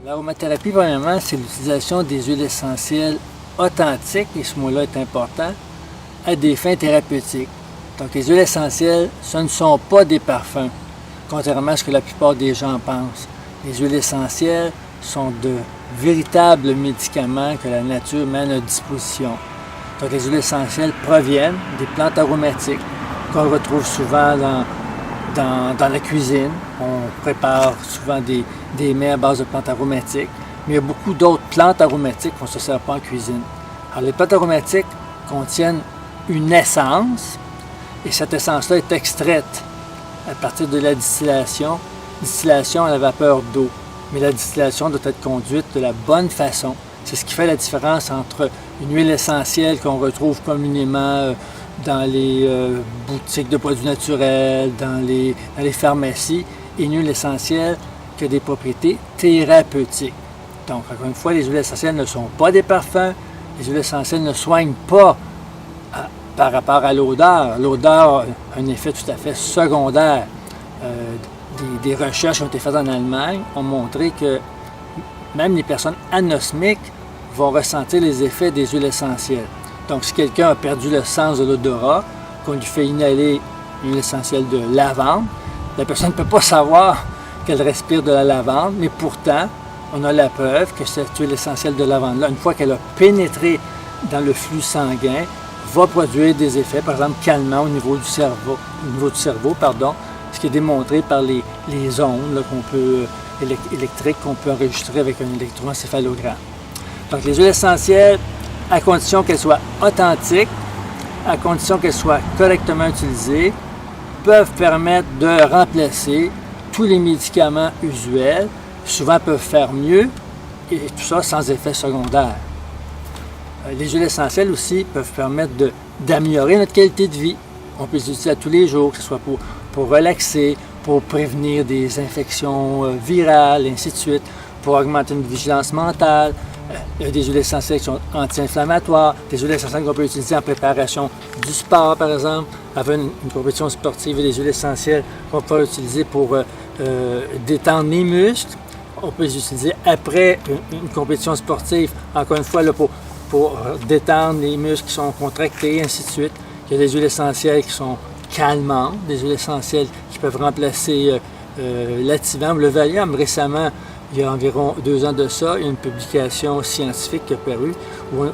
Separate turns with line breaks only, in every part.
L'aromathérapie, premièrement, c'est l'utilisation des huiles essentielles authentiques, et ce mot-là est important, à des fins thérapeutiques. Donc, les huiles essentielles, ce ne sont pas des parfums, contrairement à ce que la plupart des gens pensent. Les huiles essentielles sont de véritables médicaments que la nature met à notre disposition. Donc, les huiles essentielles proviennent des plantes aromatiques qu'on retrouve souvent dans la cuisine. On prépare souvent des mets à base de plantes aromatiques, mais il y a beaucoup d'autres plantes aromatiques qu'on ne se sert pas en cuisine. Alors, les plantes aromatiques contiennent une essence, et cette essence-là est extraite à partir de la distillation à la vapeur d'eau. Mais la distillation doit être conduite de la bonne façon. C'est ce qui fait la différence entre une huile essentielle qu'on retrouve communément dans les boutiques de produits naturels, dans les pharmacies, et une huile essentielle qui a des propriétés thérapeutiques. Donc, encore une fois, les huiles essentielles ne sont pas des parfums. Les huiles essentielles ne soignent pas par rapport à l'odeur. L'odeur a un effet tout à fait secondaire. Des recherches qui ont été faites en Allemagne ont montré que même les personnes anosmiques vont ressentir les effets des huiles essentielles. Donc, si quelqu'un a perdu le sens de l'odorat, qu'on lui fait inhaler une huile essentielle de lavande, la personne ne peut pas savoir qu'elle respire de la lavande, mais pourtant, on a la preuve que cette huile essentielle de lavande-là, une fois qu'elle a pénétré dans le flux sanguin, va produire des effets, par exemple, calmants au niveau du cerveau, ce qui est démontré par les ondes électriques qu'on peut enregistrer avec un électroencéphalogramme. Donc, les huiles essentielles, à condition qu'elles soient authentiques, à condition qu'elles soient correctement utilisées, peuvent permettre de remplacer tous les médicaments usuels, souvent peuvent faire mieux, et tout ça sans effet secondaire. Les huiles essentielles aussi peuvent permettre d'améliorer notre qualité de vie. On peut les utiliser à tous les jours, que ce soit pour relaxer, pour prévenir des infections virales, ainsi de suite, pour augmenter une vigilance mentale. Il y a des huiles essentielles qui sont anti-inflammatoires, des huiles essentielles qu'on peut utiliser en préparation du sport, par exemple, avant une compétition sportive, et des huiles essentielles qu'on peut utiliser pour détendre les muscles. On peut les utiliser après une compétition sportive, encore une fois, là, pour détendre les muscles qui sont contractés, ainsi de suite. Il y a des huiles essentielles qui sont calmantes, des huiles essentielles qui peuvent remplacer l'Ativan ou le Valium. Récemment, il y a environ 2 ans de ça, il y a une publication scientifique qui a paru où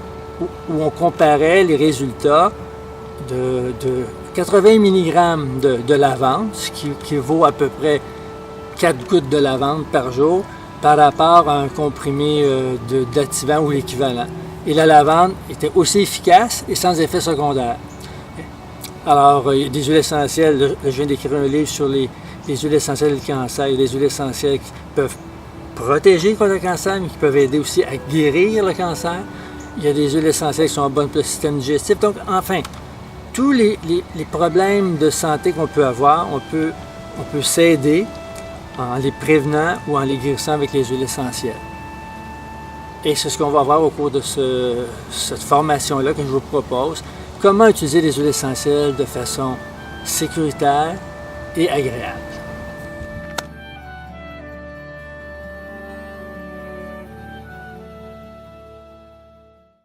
on comparait les résultats de 80 mg de lavande, ce qui vaut à peu près 4 gouttes de lavande par jour, par rapport à un comprimé d'Ativan ou l'équivalent. Et la lavande était aussi efficace et sans effet secondaire. Alors, il y a des huiles essentielles, je viens d'écrire un livre sur les huiles essentielles du cancer. Il y a des huiles essentielles qui peuvent protéger contre le cancer, mais qui peuvent aider aussi à guérir le cancer. Il y a des huiles essentielles qui sont bonnes pour le système digestif. Donc, enfin, tous les problèmes de santé qu'on peut avoir, on peut s'aider en les prévenant ou en les guérissant avec les huiles essentielles. Et c'est ce qu'on va voir au cours de cette formation-là que je vous propose. Comment utiliser les huiles essentielles de façon sécuritaire et agréable.